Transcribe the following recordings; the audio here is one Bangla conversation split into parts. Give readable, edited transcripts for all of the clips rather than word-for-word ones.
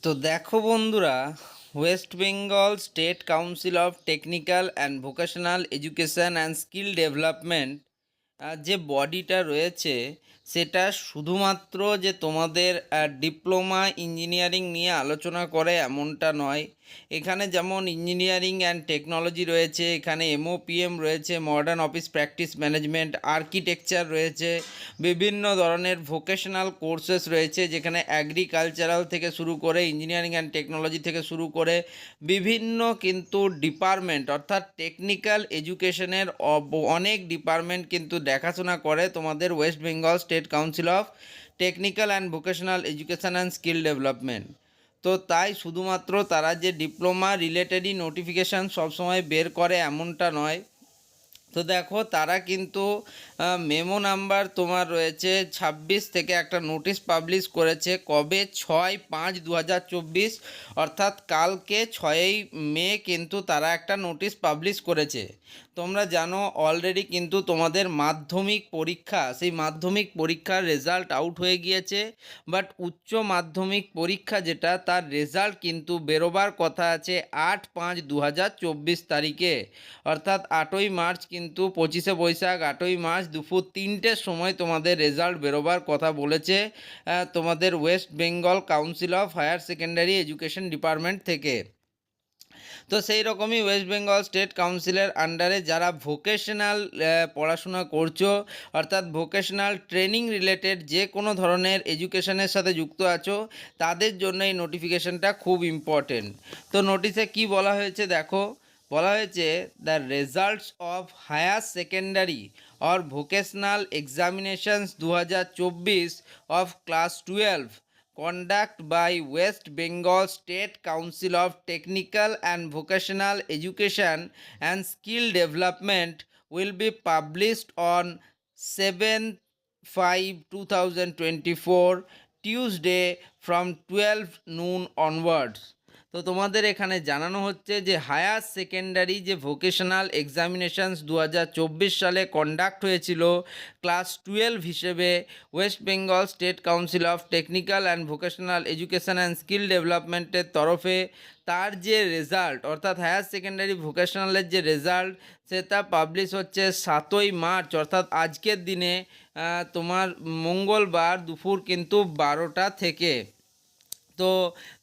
তো দেখো বন্ধুরা, West Bengal state council of technical and vocational education and skill development যে বডিটা রয়েছে সেটা শুধুমাত্র যে তোমাদের ডিপ্লোমা ইঞ্জিনিয়ারিং নিয়ে আলোচনা করে এমনটা নয়। এখানে যেমন ইঞ্জিনিয়ারিং অ্যান্ড টেকনোলজি রয়েছে, এখানে এমওপিএম রয়েছে, modern office practice management, architecture রয়েছে, বিভিন্ন ধরনের ভোকেশনাল কোর্সেস রয়েছে, যেখানে অ্যাগ্রিকালচারাল থেকে শুরু করে ইঞ্জিনিয়ারিং অ্যান্ড টেকনোলজি থেকে শুরু করে বিভিন্ন কিন্তু ডিপার্টমেন্ট অর্থাৎ টেকনিক্যাল এডুকেশনের অনেক ডিপার্টমেন্ট কিন্তু দেখাশোনা করে তোমাদের West Bengal state council of technical and vocational education and skill development. তো তাই শুধুমাত্র তারা যে ডিপ্লোমা রিলেটেডই নোটিফিকেশান সবসময় বের করে এমনটা নয়। তো দেখো তারা কিন্তু মেমো নাম্বার তোমার রয়েছে 26 থেকে একটা নোটিশ পাবলিশ করেছে, কবে 6/5/2024, অর্থাৎ কালকে 6 মে কিন্তু তারা একটা নোটিশ পাবলিশ করেছে। তোমরা জানো অলরেডি কিন্তু তোমাদের মাধ্যমিক পরীক্ষা, সেই মাধ্যমিক পরীক্ষার রেজাল্ট আউট হয়ে গিয়েছে, বাট উচ্চ মাধ্যমিক পরীক্ষা যেটা তার রেজাল্ট কিন্তু বেরোবার কথা আছে 8/5/2024 তারিখে, অর্থাৎ 8ই মার্চ কিন্তু 25শে বৈশাখ 8ই মার্চ দুপুর 3টের সময় তোমাদের রেজাল্ট বেরোবার কথা বলেছে তোমাদের West Bengal council of higher secondary education department থেকে। তো সেই রকমই ওয়েস্ট বেঙ্গল স্টেট কাউন্সিলের আন্ডারে যারা ভোকেশনাল পড়াশোনা করছো, অর্থাৎ ভোকেশনাল ট্রেনিং রিলেটেড যে কোনো ধরনের এডুকেশনের সাথে যুক্ত আছো, তাদের জন্য এই নোটিফিকেশনটা খুব ইম্পর্টেন্ট। তো নোটিশে কি বলা হয়েছে দেখো, বলা হয়েছে the results of higher secondary or vocational examinations 2024 of class 12 conduct by West Bengal State Council of Technical and Vocational Education and Skill Development will be published on 7/5/2024 Tuesday from 12 noon onwards। তো তোমাদের এখানে জানানো হচ্ছে যে হায়ার সেকেন্ডারি যে ভোকেশনাল এক্সামিনেশনস 2024 সালে কন্ডাক্ট হয়েছিল ক্লাস 12 হিসেবে West Bengal state council of technical and vocational education and skill ডেভেলপমেন্টের তরফে তার যে রেজাল্ট, অর্থাৎ হায়ার সেকেন্ডারি ভোকেশনালের যে রেজাল্ট সেটা পাবলিশ হচ্ছে 7ই মার্চ, অর্থাৎ আজকের দিনে তোমার মঙ্গলবার দুপুর কিন্তু 12টা থেকে। তো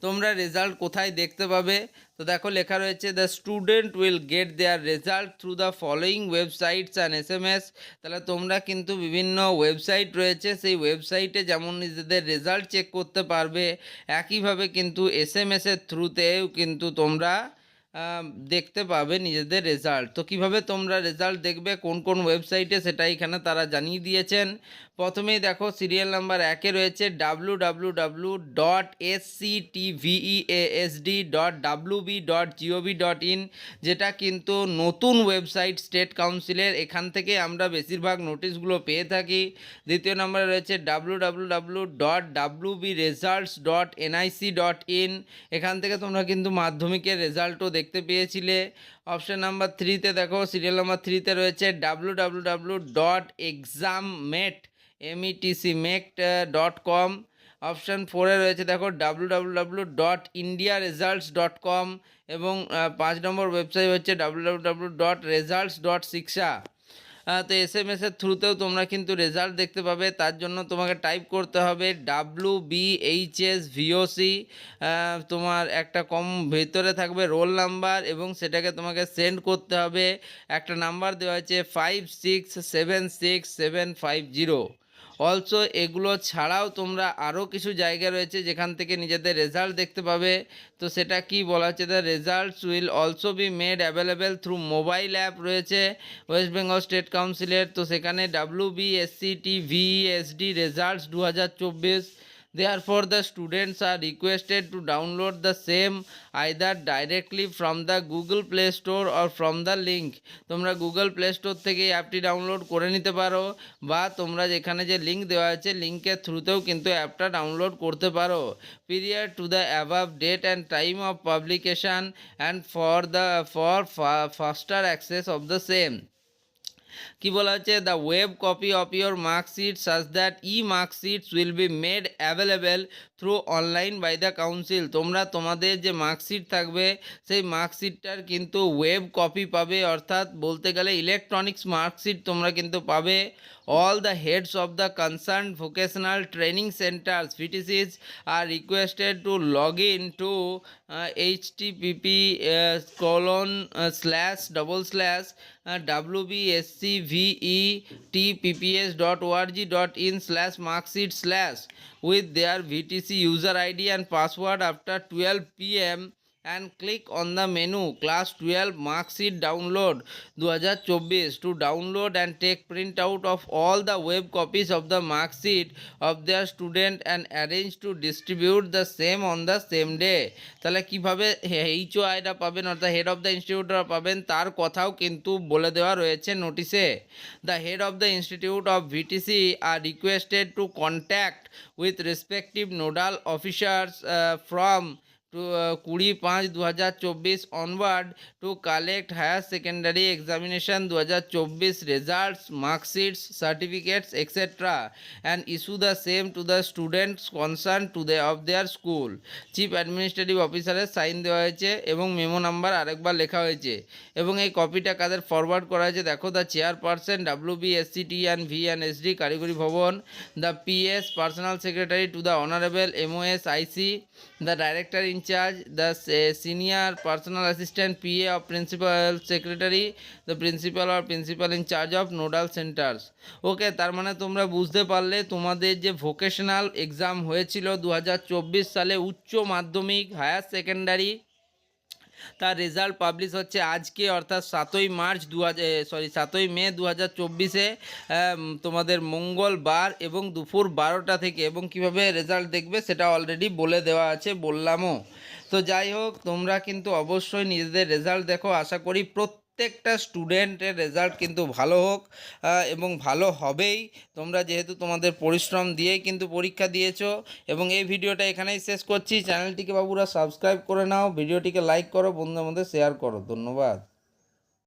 তোমরা রেজাল্ট কোথায় দেখতে পাবে? তো দেখো লেখা রয়েছে the student will get there result through the following websites and SMS। তাহলে তোমরা কিন্তু বিভিন্ন ওয়েবসাইট রয়েছে, সেই ওয়েবসাইটে যেমন নিজেদের রেজাল্ট চেক করতে পারবে, একইভাবে কিন্তু SMS-এর থ্রুতেও কিন্তু তোমরা দেখতে পাবে নিজেদের রেজাল্ট। তো কিভাবে তোমরা রেজাল্ট দেখবে, কোন কোন ওয়েবসাইটে, সেটা এখানে তারা জানিয়ে দিয়েছেন। প্রথমেই দেখো সিরিয়াল নাম্বার 1-এ রয়েছে www.sctveasd.wb.gov.in, যেটা কিন্তু নতুন ওয়েবসাইট স্টেট কাউন্সিলের, এখান থেকে আমরা বেশিরভাগ নোটিশগুলো পেয়ে থাকি। দ্বিতীয় নম্বরে রয়েছে www.wbresults.nic.in, এখান থেকে তোমরা কিন্তু মাধ্যমিকের রেজাল্টও দেখতে পেয়েছিলে। অপশান নাম্বার 3-তে দেখো সিরিয়াল নাম্বার 3-তে রয়েছে www.exammate.com। অপশান 4-এ রয়েছে দেখো www.indiaresults.com, এবং 5 নম্বর ওয়েবসাইট হচ্ছে www.results.shiksha। তো SMS-এর থ্রুতেও তোমরা কিন্তু রেজাল্ট দেখতে পাবে। তার জন্য তোমাকে টাইপ করতে হবে WBHSVOC, তোমার একটা কম ভেতরে থাকবে রোল নাম্বার, এবং সেটাকে তোমাকে সেন্ড করতে হবে। একটা নাম্বার দেওয়া আছে 56767750। অলসো এগুলো ছাড়াও তোমরা আরও কিছু জায়গা রয়েছে যেখান থেকে নিজেদের রেজাল্ট দেখতে পাবে। তো সেটা কি বলা হচ্ছে, the results will also be made available through mobile app রয়েছে ওয়েস্ট বেঙ্গল স্টেট কাউন্সিলের। তো সেখানে WBSCTVESD results 2024। Therefore, the students are requested to download the same either directly from the Google Play Store or from the link। তোমরা গুগল প্লে স্টোর থেকে এই অ্যাপটি ডাউনলোড করে নিতে পারো, বা তোমরা যেখানে যে লিঙ্ক দেওয়া আছে লিঙ্কের থ্রুতেও কিন্তু অ্যাপটা ডাউনলোড করতে পারো। Period to the above date and time of publication and for faster access of the same. কি বলা হচ্ছে, the web copy of your marksheet such that marksheets will be made available through online by the council. তোমরা তোমাদের যে মার্কশিট থাকবে সেই মার্কশিটটার কিন্তু ওয়েব কপি পাবে, অর্থাৎ বলতে গেলে ইলেকট্রনিক্স মার্কশিট তোমরা কিন্তু পাবে। All the heads of the concerned vocational training centers VTCs are requested to log in to https://wbscvetpps.org.in/marksheet/ with their VTC user ID and password after 12 p.m. and click on the menu class 12 marksheet download 2024 to download and take printout of all the web copies of the marksheet of their student and arrange to distribute the same on the same day। তাহলে কিভাবে HOIটা পাবেন অর্থাৎ হেড অফ দ্য ইনস্টিটিউটরা পাবেন তার কথাও কিন্তু বলে দেওয়া রয়েছে নোটিশে। The head of the institute of VTC are requested to contact with respective nodal officers from 20/5/2024 onward to collect higher secondary examination 2024 results, marksheets, certificates, etc. and issue the same to the students concerned of their school। Chief administrative অফিসারের সাইন দেওয়া হয়েছে এবং মেমো নাম্বার আরেকবার লেখা হয়েছে এবং এই কপিটা কাদের ফরওয়ার্ড করা হয়েছে দেখো, the chairperson WBSCT and VNSD কারিগরি ভবন, the PS personal secretary to the honourable MOS IC, the director in charge, the senior personal assistant PA of principal secretary, the principal or principal in charge of nodal centers। ওকে, তার মানে তোমরা বুঝতে পারলে তোমাদের যে ভোকেশনাল এক্সাম হয়েছিল 2024 সালে উচ্চ মাধ্যমিক হায়ার সেকেন্ডারি, তার রেজাল্ট পাবলিশ হচ্ছে আজকে অর্থাৎ 7ই মে 2024 তোমাদের মঙ্গলবার এবং দুপুর 12টা থেকে, এবং কিভাবে রেজাল্ট দেখবে সেটা অলরেডি বলে দেওয়া আছে, বললামও। তো যাই হোক, তোমরা কিন্তু অবশ্যই নিজেদের রেজাল্ট দেখো। আশা করি প্রত্যেকটা স্টুডেন্টের রেজাল্ট কিন্তু ভালো হোক এবং ভালো হবেই। তোমরা যেহেতু তোমাদের পরিশ্রম দিয়েই কিন্তু পরীক্ষা দিয়েছো। এবং এই ভিডিওটা এখানেই শেষ করছি। চ্যানেলটিকে বাবুরা সাবস্ক্রাইব করে নাও, ভিডিওটিকে লাইক করো, বন্ধুদের মধ্যে শেয়ার করো। ধন্যবাদ।